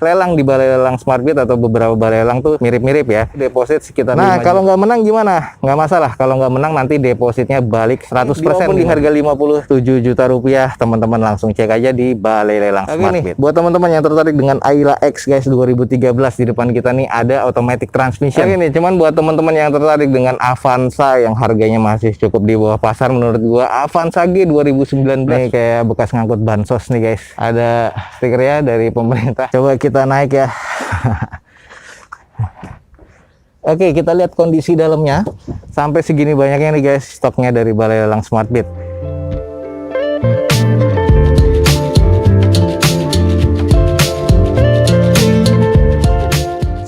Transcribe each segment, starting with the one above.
lelang di balai lelang Smartbit atau beberapa balai lelang tuh mirip-mirip ya. Deposit sekitar 5 kalau nggak menang gimana? Nggak masalah. Kalau nggak menang nanti depositnya balik 100% di harga 57 juta rupiah. Teman-teman langsung cek aja di balai lelang Smartbit. Buat teman-teman yang tertarik dengan Ayla X guys 2013, di depan kita nih ada automatic transmission. Nih, cuman buat teman-teman yang tertarik dengan Avanza yang harganya masih cukup di bawah pasar, menurut gua Avanza G 2019 nih kayak bekas ngangkut bansos nih guys. Ada stikernya dari pemerintah. Coba kita naik ya. Oke, kita lihat kondisi dalamnya. Sampai segini banyaknya nih guys stoknya dari balai lelang Smartbit.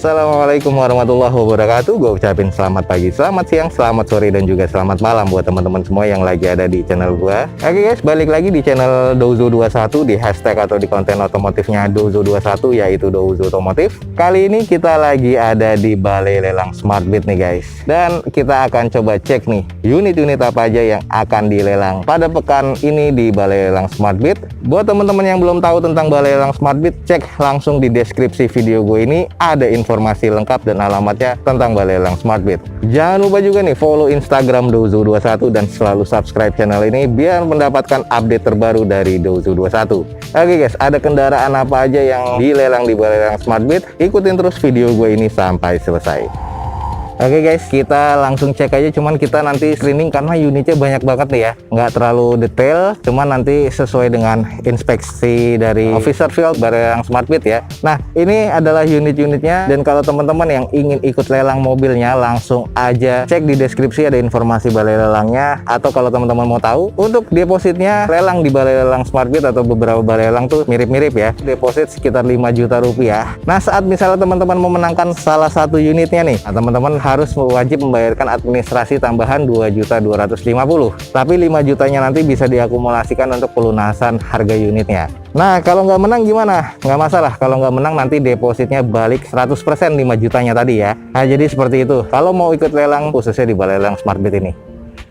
Assalamualaikum warahmatullahi wabarakatuh. Gue ucapin selamat pagi, selamat siang, selamat sore, dan juga selamat malam buat teman-teman semua yang lagi ada di channel gue. Oke guys, balik lagi di channel Douzo21, di hashtag atau di konten otomotifnya Douzo21, yaitu Douzo Otomotif. Kali ini kita lagi ada di balai lelang Smartbit nih guys, dan kita akan coba cek nih unit-unit apa aja yang akan dilelang pada pekan ini di balai lelang Smartbit. Buat teman-teman yang belum tahu tentang balai lelang Smartbit, cek langsung di deskripsi video gue ini, ada informasi lengkap dan alamatnya tentang balai lelang Smartbit. Jangan lupa juga nih follow Instagram Douzo21 dan selalu subscribe channel ini biar mendapatkan update terbaru dari Douzo21. Oke guys, ada kendaraan apa aja yang dilelang di balai lelang Smartbit? Ikutin terus video gue ini sampai selesai. Oke guys, kita langsung cek aja, cuman kita nanti screening karena unitnya banyak banget nih ya, nggak terlalu detail, cuman nanti sesuai dengan inspeksi dari officer field balai lelang Smartbit ya. Nah, ini adalah unit-unitnya, dan kalau teman-teman yang ingin ikut lelang mobilnya langsung aja cek di deskripsi, ada informasi balai lelangnya. Atau kalau teman-teman mau tahu untuk depositnya, lelang di balai lelang Smartbit atau beberapa balai lelang tuh mirip-mirip ya, deposit sekitar 5 juta rupiah. Nah, saat misalnya teman-teman memenangkan salah satu unitnya nih, nah, teman-teman harus wajib membayarkan administrasi tambahan 2.250.000, tapi 5 jutanya nanti bisa diakumulasikan untuk pelunasan harga unitnya. Nah, kalau nggak menang gimana? Nggak masalah. Kalau nggak menang nanti depositnya balik 100% 5 jutanya tadi ya. Nah, jadi seperti itu kalau mau ikut lelang khususnya di balai lelang Smartbit ini.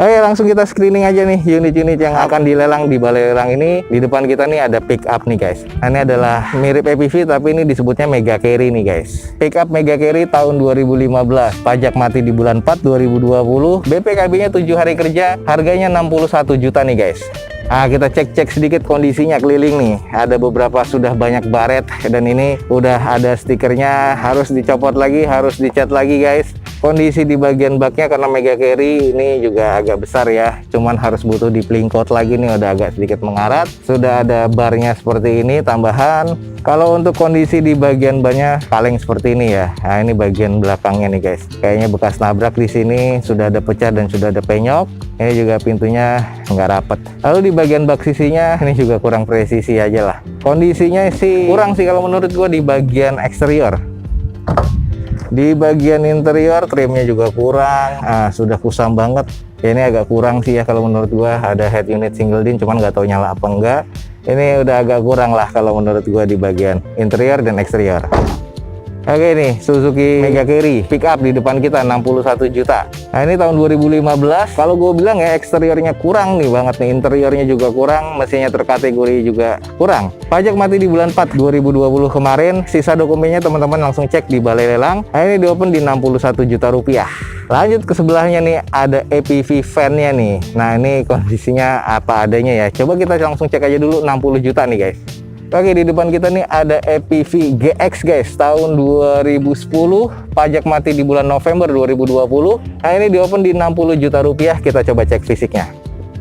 Oke, langsung kita screening aja nih unit-unit yang akan dilelang di balai lelang ini. Di depan kita nih ada pick up nih guys. Nah, ini adalah mirip EPV tapi ini disebutnya Mega Carry nih guys. Pick up Mega Carry tahun 2015. Pajak mati di bulan 4 2020. BPKB-nya 7 hari kerja. Harganya 61 juta nih guys. Nah, kita cek-cek sedikit kondisinya keliling nih. Ada beberapa sudah banyak baret dan ini udah ada stikernya, harus dicopot lagi, harus dicat lagi guys. Kondisi di bagian baknya karena Mega Carry ini juga agak besar ya, cuman harus butuh di pelingkot lagi nih, udah agak sedikit mengarat. Sudah ada barnya seperti ini tambahan. Kalau untuk kondisi di bagian bannya kaleng seperti ini ya. Nah, ini bagian belakangnya nih guys. Kayaknya bekas nabrak di sini, sudah ada pecah dan sudah ada penyok. Ini juga pintunya nggak rapet. Lalu di bagian bak sisinya ini juga kurang presisi aja lah. Kondisinya sih kurang sih kalau menurut gua di bagian eksterior. Di bagian interior trimnya juga kurang. Nah, sudah kusam banget. Ya, ini agak kurang sih ya kalau menurut gua. Ada head unit single din, cuman nggak tahu nyala apa enggak. Ini udah agak kurang lah kalau menurut gua di bagian interior dan eksterior. Oke nih, Suzuki Mega Carry pick up di depan kita 61 juta. Nah, ini tahun 2015. Kalau gue bilang ya eksteriornya kurang nih banget nih, interiornya juga kurang, mesinnya terkategori juga kurang. Pajak mati di bulan 4 2020 kemarin. Sisa dokumennya teman-teman langsung cek di balai lelang. Nah, ini diopen di 61 juta rupiah. Lanjut ke sebelahnya nih ada EPV van-nya nih. Nah, ini kondisinya apa adanya ya. Coba kita langsung cek aja dulu 60 juta nih guys. Oke, di depan kita nih ada EPV GX guys, tahun 2010, pajak mati di bulan November 2020. Nah, ini diopen di 60 juta rupiah, kita coba cek fisiknya.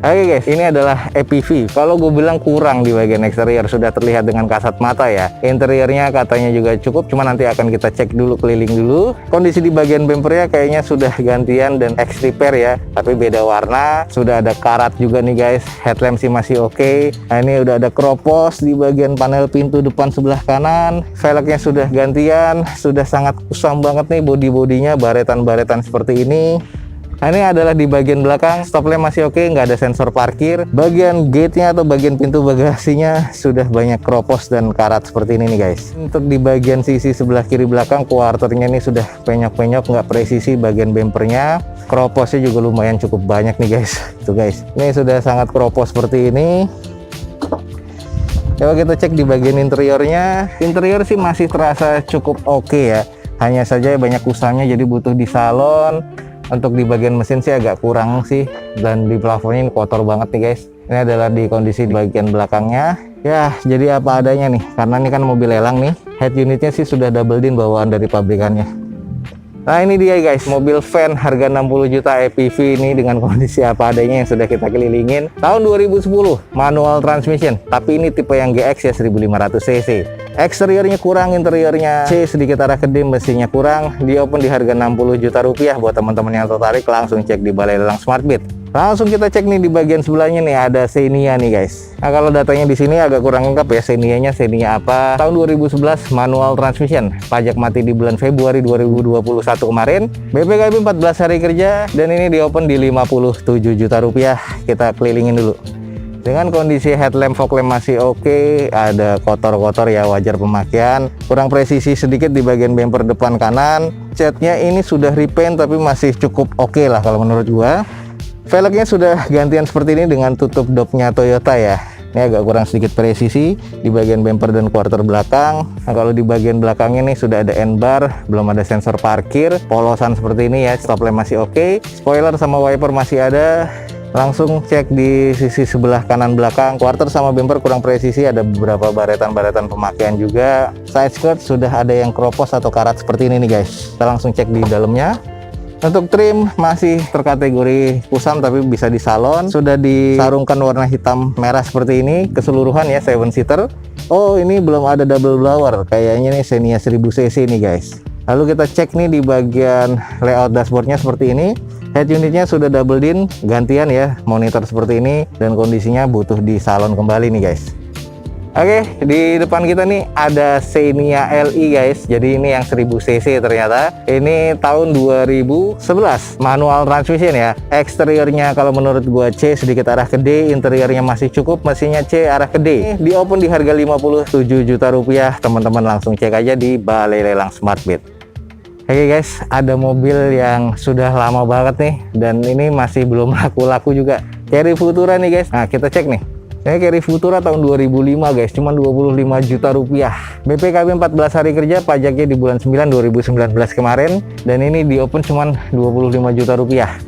Oke guys, ini adalah EPV. Kalau gue bilang kurang di bagian eksterior, sudah terlihat dengan kasat mata ya. Interiornya katanya juga cukup, cuma nanti akan kita cek dulu keliling dulu. Kondisi di bagian bumpernya kayaknya sudah gantian dan ex repair ya, tapi beda warna. Sudah ada karat juga nih guys. Headlamp sih masih oke. Nah, ini udah ada kropos di bagian panel pintu depan sebelah kanan. Velgnya sudah gantian, sudah sangat kusam banget nih bodi-bodinya, baretan-baretan seperti ini. Nah, ini adalah di bagian belakang, stop lamp masih oke, nggak ada sensor parkir. Bagian gate-nya atau bagian pintu bagasinya sudah banyak kropos dan karat seperti ini nih guys. Untuk di bagian sisi sebelah kiri belakang, quarternya ini sudah penyok-penyok, nggak presisi bagian bumpernya. Kroposnya juga lumayan cukup banyak nih guys. Tuh guys, ini sudah sangat kropos seperti ini. Coba kita cek di bagian interiornya. Interior sih masih terasa cukup oke ya. Hanya saja banyak kusamnya jadi butuh di salon. Untuk di bagian mesin sih agak kurang sih. Dan di plafonnya ini kotor banget nih guys. Ini adalah di kondisi di bagian belakangnya. Ya jadi apa adanya nih. Karena ini kan mobil lelang nih. Head unitnya sih sudah double din bawaan dari pabrikannya. Nah ini dia guys, mobil van harga 60 juta EPV ini dengan kondisi apa adanya yang sudah kita kelilingin. Tahun 2010, manual transmission, tapi ini tipe yang GX ya 1500 cc. Eksteriornya kurang, interiornya C, sedikit arah ke D, mesinnya kurang. Di open di harga 60 juta rupiah. Buat teman-teman yang tertarik langsung cek di Balai Lelang Smartbit. Langsung kita cek nih di bagian sebelahnya nih ada Xenia nih guys. Nah kalau datanya di sini agak kurang lengkap ya, Xenia-nya Xenia apa? Tahun 2011 manual transmission, pajak mati di bulan Februari 2021 kemarin, BPKB 14 hari kerja, dan ini di open di 57 juta rupiah. Kita kelilingin dulu. Dengan kondisi headlamp fog lamp masih oke, ada kotor-kotor ya, wajar pemakaian. Kurang presisi sedikit di bagian bumper depan kanan. Catnya ini sudah repaint tapi masih cukup oke lah kalau menurut gua. Velgnya sudah gantian seperti ini dengan tutup dopnya Toyota ya. Ini agak kurang sedikit presisi di bagian bumper dan quarter belakang. Nah kalau di bagian belakangnya nih sudah ada N-bar, belum ada sensor parkir, polosan seperti ini ya, stop lamp masih oke. Spoiler sama wiper masih ada. Langsung cek di sisi sebelah kanan belakang, quarter sama bumper kurang presisi, ada beberapa baretan-baretan pemakaian juga. Side skirt sudah ada yang kropos atau karat seperti ini nih guys. Kita langsung cek di dalamnya. Untuk trim masih terkategori kusam tapi bisa di salon. Sudah disarungkan warna hitam merah seperti ini keseluruhan ya, 7 seater. Oh ini belum ada double blower, kayaknya nih Xenia 1000 cc nih guys. Lalu kita cek nih di bagian layout dashboardnya seperti ini. Head unitnya sudah double din, gantian ya, monitor seperti ini, dan kondisinya butuh di salon kembali nih guys. Oke, di depan kita nih ada Xenia LE guys. Jadi ini yang 1000 cc ternyata. Ini tahun 2011, manual transmission ya. Eksteriornya kalau menurut gua C, sedikit arah ke D, interiornya masih cukup, mesinnya C arah ke D. Di open di harga 57 juta rupiah. Teman-teman langsung cek aja di Balai Lelang Smartbit. Oke guys, ada mobil yang sudah lama banget nih, dan ini masih belum laku-laku juga. Carry Futura nih guys. Nah kita cek nih. Ini Carry Futura tahun 2005 guys, cuma 25 juta rupiah. BPKB 14 hari kerja, pajaknya di bulan 9 2019 kemarin, dan ini di open cuma 25 juta rupiah.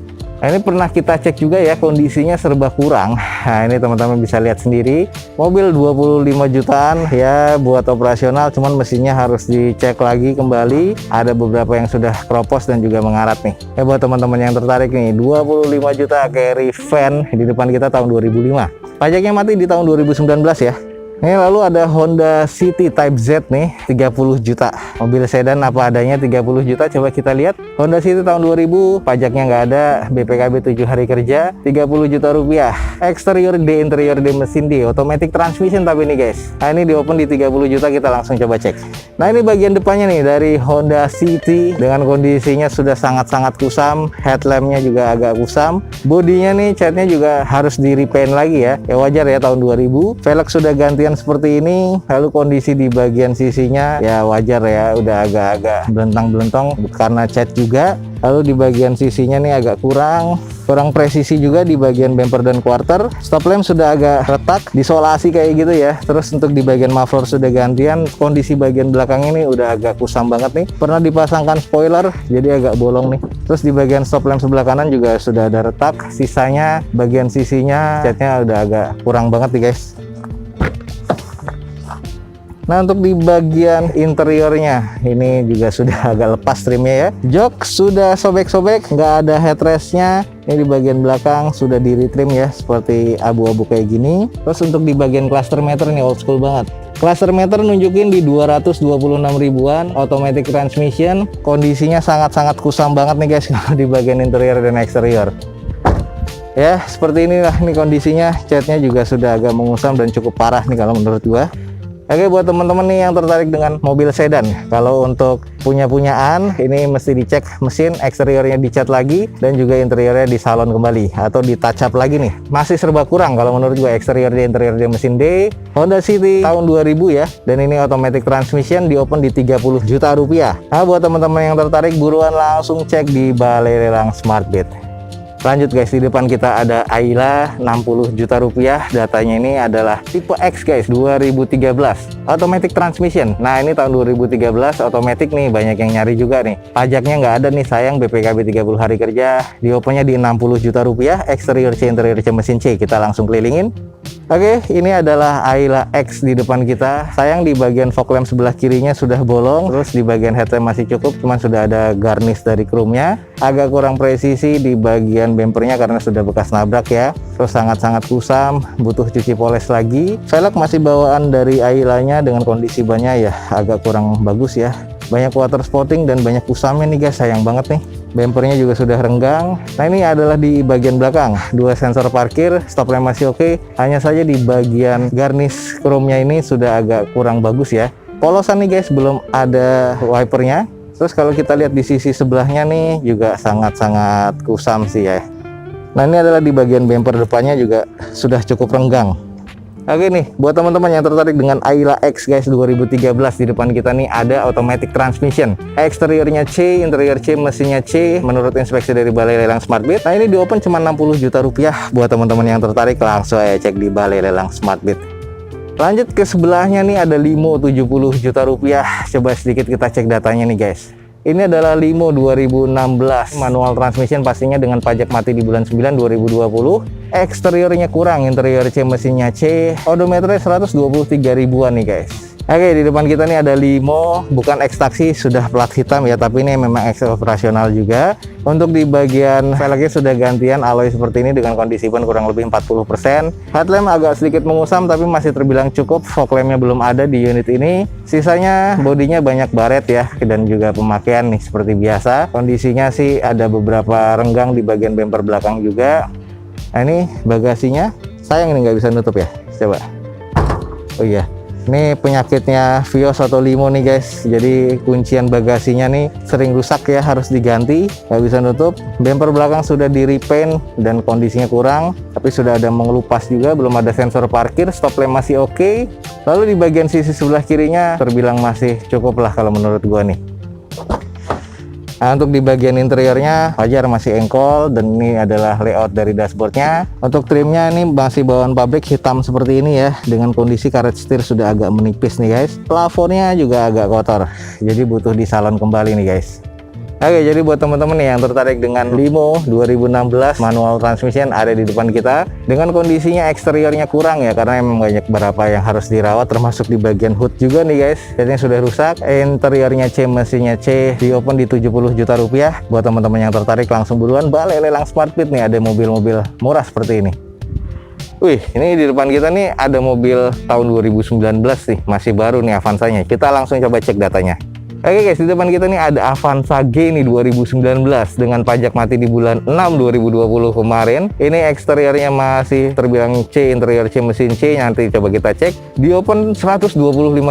Nah, ini pernah kita cek juga ya, kondisinya serba kurang. Nah ini teman-teman bisa lihat sendiri, mobil 25 jutaan ya buat operasional, cuman mesinnya harus dicek lagi kembali. Ada beberapa yang sudah kropos dan juga mengarat nih. Ya buat teman-teman yang tertarik nih, 25 juta Carry van di depan kita tahun 2005. Pajaknya mati di tahun 2019 ya. Ini lalu ada Honda City Type Z nih, 30 juta. Mobil sedan apa adanya 30 juta. Coba kita lihat. Honda City tahun 2000, pajaknya nggak ada, BPKB 7 hari kerja, 30 juta rupiah. Eksterior D, interior D, mesin D, automatic transmission tapi ini guys. Nah ini di open di 30 juta, kita langsung coba cek. Nah ini bagian depannya nih dari Honda City dengan kondisinya sudah sangat-sangat kusam. Headlampnya juga agak kusam. Bodinya nih, catnya juga harus di repaint lagi ya. Ya wajar ya tahun 2000. Velg sudah gantian seperti ini. Lalu kondisi di bagian sisinya ya wajar ya, udah agak-agak belentang-belentong karena cat juga. Lalu di bagian sisinya nih agak kurang presisi juga di bagian bumper dan quarter. Stop lamp sudah agak retak, disolasi kayak gitu ya. Terus untuk di bagian muffler sudah gantian. Kondisi bagian belakangnya nih udah agak kusam banget nih. Pernah dipasangkan spoiler jadi agak bolong nih. Terus di bagian stop lamp sebelah kanan juga sudah ada retak. Sisanya bagian sisinya catnya udah agak kurang banget nih guys. Nah untuk di bagian interiornya ini juga sudah agak lepas trimnya ya. Jok sudah sobek-sobek, nggak ada headrestnya. Ini di bagian belakang sudah di retrim ya, seperti abu-abu kayak gini. Terus untuk di bagian cluster meter ini old school banget. Cluster meter nunjukin di 226 ribuan, automatic transmission. Kondisinya sangat-sangat kusam banget nih guys di bagian interior dan eksterior. Ya seperti inilah nih kondisinya. Catnya juga sudah agak mengusam dan cukup parah nih kalau menurut gua. Oke buat teman-teman nih yang tertarik dengan mobil sedan, kalau untuk punyaan ini mesti dicek mesin, eksteriornya dicat lagi, dan juga interiornya di salon kembali atau di touch up lagi nih. Masih serba kurang kalau menurut gue, eksterior D, interior D, mesin D. Honda City tahun 2000 ya, dan ini automatic transmission, di open di 30 juta rupiah. Nah buat teman-teman yang tertarik buruan langsung cek di Balai Lelang Smartbit. Lanjut guys, di depan kita ada Ayla 60 juta rupiah. Datanya ini adalah tipe X guys, 2013 automatic transmission. Nah ini tahun 2013 automatic nih, banyak yang nyari juga nih. Pajaknya nggak ada nih, sayang, BPKB 30 hari kerja. Di opennya di 60 juta rupiah. Exterior C, interior C, mesin C. Kita langsung kelilingin. Oke, ini adalah Ayla X di depan kita. Sayang di bagian fog lamp sebelah kirinya sudah bolong. Terus di bagian headlamp masih cukup, cuman sudah ada garnish dari chrome-nya. Agak kurang presisi di bagian bempernya karena sudah bekas nabrak ya. Terus sangat-sangat kusam, butuh cuci poles lagi. Velg masih bawaan dari Ayla-nya dengan kondisi bannya ya agak kurang bagus ya. Banyak water spotting dan banyak kusamnya nih guys, sayang banget nih. Bempernya juga sudah renggang. Nah ini adalah di bagian belakang, dua sensor parkir, stop lamp masih oke. Hanya saja di bagian garnish chrome-nya ini sudah agak kurang bagus ya. Polosan nih guys, belum ada wipernya. Terus kalau kita lihat di sisi sebelahnya nih juga sangat-sangat kusam sih ya. Nah ini adalah di bagian bemper depannya juga sudah cukup renggang. Oke nih, buat teman-teman yang tertarik dengan Ayla X guys 2013, di depan kita nih ada automatic transmission. Eksteriornya C, interior C, mesinnya C menurut inspeksi dari Balai Lelang Smartbit. Nah ini di open cuma 60 juta rupiah. Buat teman-teman yang tertarik langsung aja cek di Balai Lelang Smartbit. Lanjut ke sebelahnya nih ada Limo 70 juta rupiah. Coba sedikit kita cek datanya nih guys. Ini adalah Limo 2016 manual transmission, pastinya dengan pajak mati di bulan 9 2020. Eksteriornya kurang, interior C, mesinnya C, odometernya 123 ribuan nih guys. Oke, di depan kita nih ada Limo, bukan X taksi, sudah plat hitam ya, tapi ini memang X operasional juga. Untuk di bagian velgnya sudah gantian alloy seperti ini dengan kondisi ban kurang lebih 40%. Headlamp agak sedikit mengusam tapi masih terbilang cukup. Fog lampnya belum ada di unit ini. Sisanya bodinya banyak baret ya, dan juga pemakaian nih seperti biasa. Kondisinya sih ada beberapa renggang di bagian bumper belakang juga. Nah ini bagasinya, sayang ini nggak bisa nutup ya, coba. Oh iya, ini penyakitnya Vios atau Limo nih guys, jadi kuncian bagasinya nih sering rusak ya, harus diganti, nggak bisa nutup. Bumper belakang sudah di repaint dan kondisinya kurang, tapi sudah ada mengelupas juga, belum ada sensor parkir, stop lamp masih oke. Lalu di bagian sisi sebelah kirinya terbilang masih cukup lah kalau menurut gua nih. Nah, untuk di bagian interiornya wajar masih engkol, dan ini adalah layout dari dashboardnya. Untuk trimnya ini masih bawaan pabrik hitam seperti ini ya, dengan kondisi karet setir sudah agak menipis nih guys. Plafonnya juga agak kotor, jadi butuh disalon kembali nih guys. Oke, jadi buat teman-teman yang tertarik dengan Limo 2016 manual transmission ada di depan kita. Dengan kondisinya eksteriornya kurang ya, karena memang banyak beberapa yang harus dirawat, termasuk di bagian hood juga nih guys. Jadinya sudah rusak. Interiornya C, mesinnya C, di open di 70 juta rupiah. Buat teman-teman yang tertarik langsung buruan Balai Lelang Smartbit nih, ada mobil-mobil murah seperti ini. Wih, ini di depan kita nih ada mobil tahun 2019 nih, masih baru nih Avanza-nya. Kita langsung coba cek datanya. Oke guys, di depan kita nih ada Avanza G nih 2019 dengan pajak mati di bulan 6 2020 kemarin. Ini eksteriornya masih terbilang C, interior C, mesin C. Nanti coba kita cek. Di open 125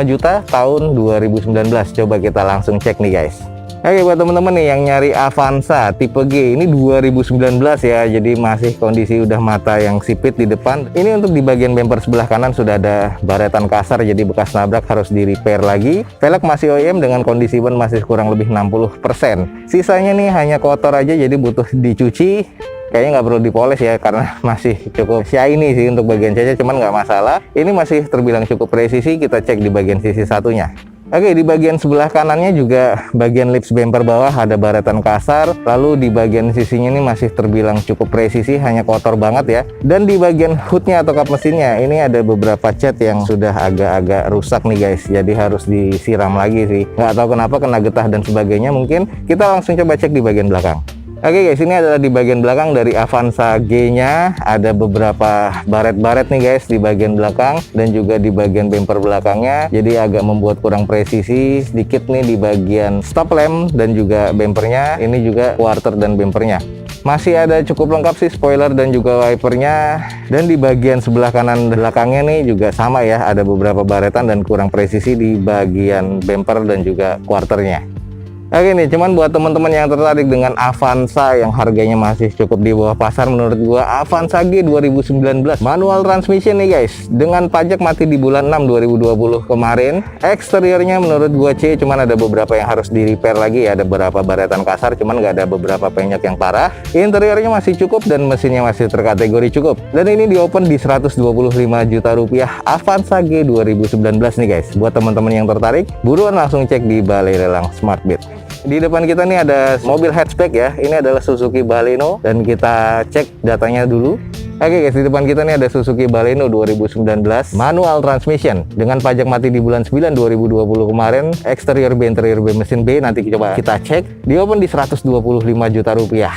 juta tahun 2019. Coba kita langsung cek nih guys. Oke, buat teman-teman nih yang nyari Avanza tipe G, ini 2019 ya, jadi masih kondisi udah mata yang sipit di depan. Ini untuk di bagian bumper sebelah kanan sudah ada baretan kasar, jadi bekas nabrak, harus di repair lagi. Velg masih OEM dengan kondisi ban masih kurang lebih 60%. Sisanya nih hanya kotor aja, jadi butuh dicuci. Kayaknya nggak perlu dipoles ya, karena masih cukup shiny sih untuk bagian caca, cuman nggak masalah. Ini masih terbilang cukup presisi, kita cek di bagian sisi satunya. Oke, di bagian sebelah kanannya juga bagian lips bumper bawah ada baretan kasar. Lalu di bagian sisinya ini masih terbilang cukup presisi, hanya kotor banget ya. Dan di bagian hoodnya atau kap mesinnya ini ada beberapa cat yang sudah agak-agak rusak nih guys. Jadi harus disiram lagi sih. Nggak tahu kenapa, kena getah dan sebagainya mungkin. Kita langsung coba cek di bagian belakang. Oke guys, ini adalah di bagian belakang dari Avanza G-nya. Ada beberapa baret-baret nih guys di bagian belakang dan juga di bagian bumper belakangnya. Jadi agak membuat kurang presisi sedikit nih di bagian stop lamp dan juga bumpernya. Ini juga quarter dan bumpernya. Masih ada cukup lengkap sih spoiler dan juga wipernya. Dan di bagian sebelah kanan belakangnya nih juga sama ya, ada beberapa baretan dan kurang presisi di bagian bumper dan juga quarternya. Oke nih, cuman buat teman-teman yang tertarik dengan Avanza yang harganya masih cukup di bawah pasar, menurut gua Avanza G 2019 manual transmission nih guys, dengan pajak mati di bulan 6 2020 kemarin. Eksteriornya menurut gua C, cuman ada beberapa yang harus di repair lagi ya, ada beberapa baretan kasar, cuman nggak ada beberapa penyok yang parah. Interiornya masih cukup dan mesinnya masih terkategori cukup. Dan ini di open di 125 juta rupiah Avanza G 2019 nih guys. Buat teman-teman yang tertarik, buruan langsung cek di Balai Lelang Smartbit. Di depan kita nih ada mobil hatchback ya. Ini adalah Suzuki Baleno dan kita cek datanya dulu. Oke guys, di depan kita nih ada Suzuki Baleno 2019 manual transmission dengan pajak mati di bulan 9 2020 kemarin. Eksterior B, interior B, mesin B nanti coba kita cek. Di open di 125 juta rupiah.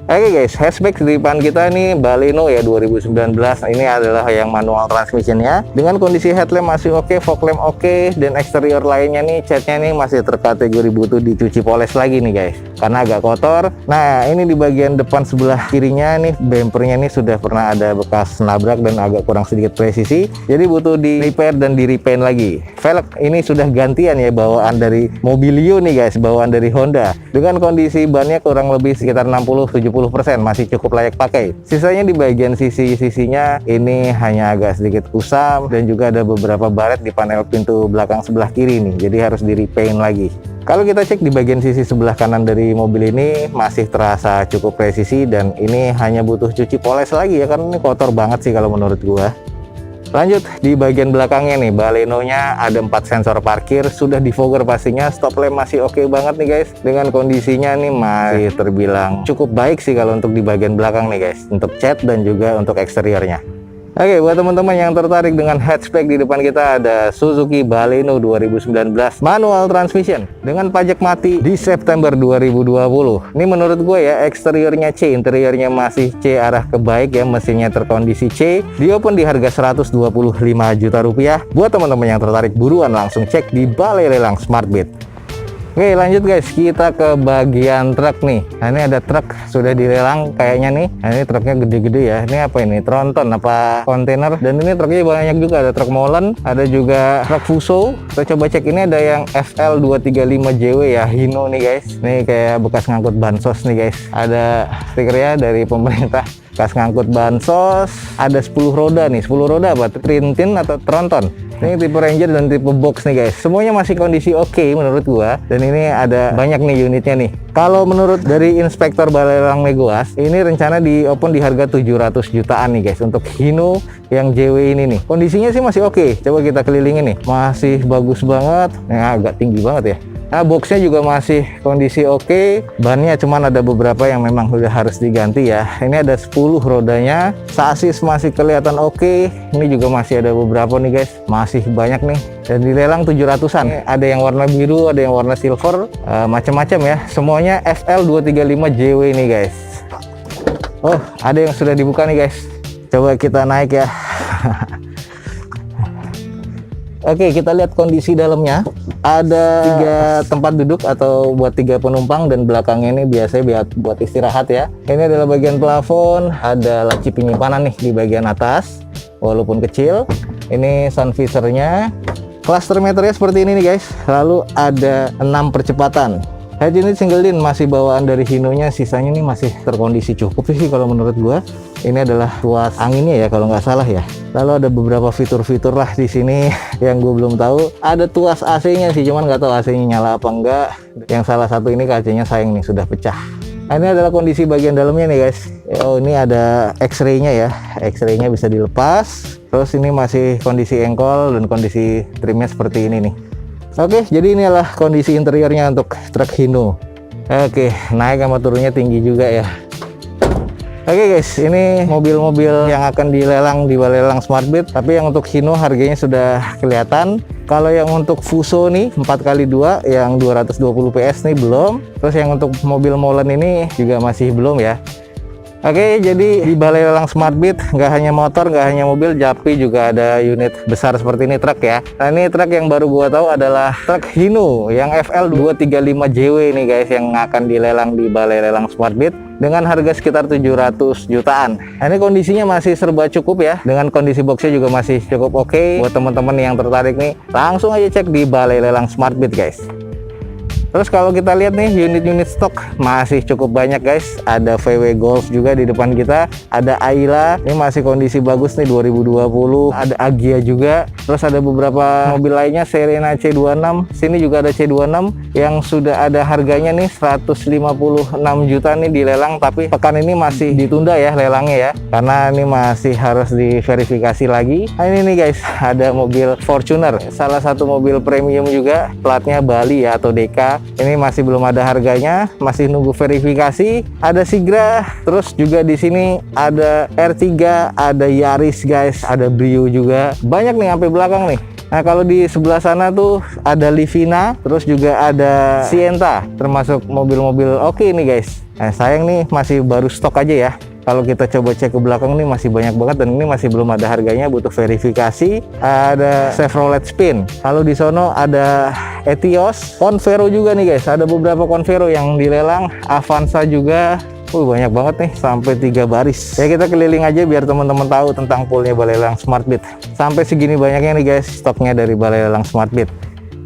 Oke guys, hatchback di depan kita nih Baleno ya 2019. Ini adalah yang manual transmissionnya dengan kondisi headlamp masih oke, fog lamp oke, dan eksterior lainnya nih catnya nih masih terkategori butuh dicuci poles lagi nih guys, karena agak kotor. Nah ini di bagian depan sebelah kirinya nih bumpernya nih sudah pernah ada bekas nabrak dan agak kurang sedikit presisi, jadi butuh di repair dan di repaint lagi. Velg ini sudah gantian ya, bawaan dari Mobilio nih guys, bawaan dari Honda, dengan kondisi bannya kurang lebih sekitar 60-70%, masih cukup layak pakai. Sisanya di bagian sisi-sisinya ini hanya agak sedikit kusam dan juga ada beberapa baret di panel pintu belakang sebelah kiri nih, jadi harus di repaint lagi. Kalau kita cek di bagian sisi sebelah kanan dari mobil ini masih terasa cukup presisi dan ini hanya butuh cuci poles lagi ya, karena ini kotor banget sih kalau menurut gua. Lanjut di bagian belakangnya nih, Balenonya ada 4 sensor parkir, sudah di fogger pastinya, stop lamp masih oke banget nih guys, dengan kondisinya nih masih terbilang cukup baik sih kalau untuk di bagian belakang nih guys, untuk cat dan juga untuk eksteriornya. Oke, buat teman-teman yang tertarik dengan hatchback, di depan kita ada Suzuki Baleno 2019 manual transmission dengan pajak mati di September 2020. Ini menurut gue ya, eksteriornya C, interiornya masih C arah ke baik ya, mesinnya terkondisi C. Di open di harga 125 juta rupiah. Buat teman-teman yang tertarik, buruan langsung cek di Balai Lelang Smartbit. Oke lanjut guys, kita ke bagian truk nih. Nah ini ada truk sudah dilelang kayaknya nih. Nah ini truknya gede-gede ya. Ini apa ini? Tronton apa kontainer? Dan ini truknya banyak juga, ada truk molen, ada juga truk Fuso. Kita coba cek, ini ada yang FL235JW ya, Hino nih guys. Ini kayak bekas ngangkut bansos nih guys. Ada stikernya dari pemerintah. Bekas ngangkut bansos, ada 10 roda nih. 10 roda apa? Trintin atau Tronton? Ini tipe Ranger dan tipe box nih guys. Semuanya masih kondisi oke menurut gua. Dan ini ada banyak nih unitnya nih. Kalau menurut dari inspektor Balai Lelang Megoas, ini rencana di open di harga 700 jutaan nih guys untuk Hino yang JW ini nih. Kondisinya sih masih oke. Coba kita kelilingin nih. Masih bagus banget. Nah, agak tinggi banget ya. Nah, boxnya juga masih kondisi oke. Bannya cuman ada beberapa yang memang udah harus diganti ya. Ini ada 10 rodanya. Sasis masih kelihatan oke. Ini juga masih ada beberapa nih guys. Masih banyak nih. Dan dilelang 700-an. Ada yang warna biru, ada yang warna silver, macam-macam ya. Semuanya FL235JW nih guys. Oh, ada yang sudah dibuka nih guys. Coba kita naik ya. Oke, kita lihat kondisi dalamnya. Ada 3 tempat duduk atau buat 3 penumpang, dan belakangnya ini biasanya buat istirahat ya. Ini adalah bagian plafon, ada laci penyimpanan nih di bagian atas, walaupun kecil. Ini sun visornya. Cluster meternya seperti ini nih guys. Lalu ada 6 percepatan. Head unit single din masih bawaan dari Hino-nya, sisanya nih masih terkondisi cukup sih kalau menurut gua. Ini adalah tuas anginnya ya kalau nggak salah ya. Lalu ada beberapa fitur-fitur lah di sini yang gue belum tahu. Ada tuas AC-nya sih, cuman nggak tahu AC-nya nyala apa enggak. Yang salah satu ini kacanya sayang nih sudah pecah. Nah, ini adalah kondisi bagian dalamnya nih guys. Oh, ini ada X-ray-nya ya. X-ray-nya bisa dilepas. Terus ini masih kondisi engkol dan kondisi trimnya seperti ini nih. Oke, jadi ini adalah kondisi interiornya untuk truk Hino. Oke, naik sama turunnya tinggi juga ya. Oke guys, ini mobil-mobil yang akan dilelang di Balai Lelang Smartbit. Tapi yang untuk Hino harganya sudah kelihatan. Kalau yang untuk Fuso nih 4x2 yang 220 PS nih belum. Terus yang untuk mobil molen ini juga masih belum ya. Oke, jadi di Balai Lelang Smartbit nggak hanya motor, nggak hanya mobil, tapi juga ada unit besar seperti ini, truk ya. Nah, ini truk yang baru gua tahu adalah truk Hino yang FL235JW ini guys, yang akan dilelang di Balai Lelang Smartbit dengan harga sekitar 700 jutaan. Nah, ini kondisinya masih serba cukup ya, dengan kondisi boxnya juga masih cukup oke. Buat teman-teman yang tertarik nih, langsung aja cek di Balai Lelang Smartbit guys. Terus kalau kita lihat nih unit-unit stok masih cukup banyak guys. Ada VW Golf juga di depan kita, ada Ayla, ini masih kondisi bagus nih 2020, ada Agya juga. Terus ada beberapa mobil lainnya Serena C26, sini juga ada C26 yang sudah ada harganya nih 156 juta nih dilelang, tapi pekan ini masih ditunda ya lelangnya ya, karena ini masih harus diverifikasi lagi. Nah ini nih guys, ada mobil Fortuner, salah satu mobil premium juga, platnya Bali ya atau DK. Ini masih belum ada harganya, masih nunggu verifikasi. Ada Sigra, terus juga di sini ada R3, ada Yaris guys, ada Brio juga. Banyak nih sampai belakang nih. Nah kalau di sebelah sana tuh ada Livina, terus juga ada Sienta, termasuk mobil-mobil oke nih guys. Nah sayang nih masih baru stok aja ya. Kalau kita coba cek ke belakang nih masih banyak banget, dan ini masih belum ada harganya, butuh verifikasi. Ada Chevrolet Spin. Lalu di sono ada Etios, Convero juga nih guys. Ada beberapa Convero yang dilelang, Avanza juga. Banyak banget nih, sampai 3 baris. Ya kita keliling aja biar teman-teman tahu tentang poolnya Balai Lelang Smart Beat. Sampai segini banyaknya nih guys stoknya dari Balai Lelang Smart Beat.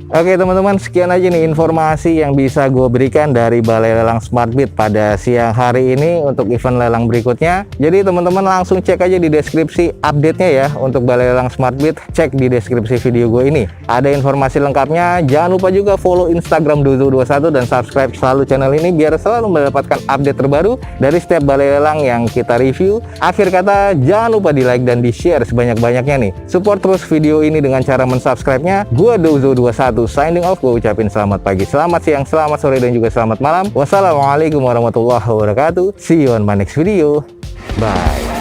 Oke teman-teman, sekian aja nih informasi yang bisa gue berikan dari Balai Lelang Smart Beat pada siang hari ini untuk event lelang berikutnya. Jadi teman-teman langsung cek aja di deskripsi update-nya ya untuk Balai Lelang Smart Beat. Cek di deskripsi video gue ini, ada informasi lengkapnya. Jangan lupa juga follow Instagram Dozo21 dan subscribe selalu channel ini biar selalu mendapatkan update terbaru dari setiap balai lelang yang kita review. Akhir kata, jangan lupa di like dan di share sebanyak-banyaknya nih. Support terus video ini dengan cara mensubscribe-nya. Gue Dozo21 signing off. Gue ucapin selamat pagi, selamat siang, selamat sore, dan juga selamat malam. Wassalamualaikum warahmatullahi wabarakatuh. See you on my next video. Bye.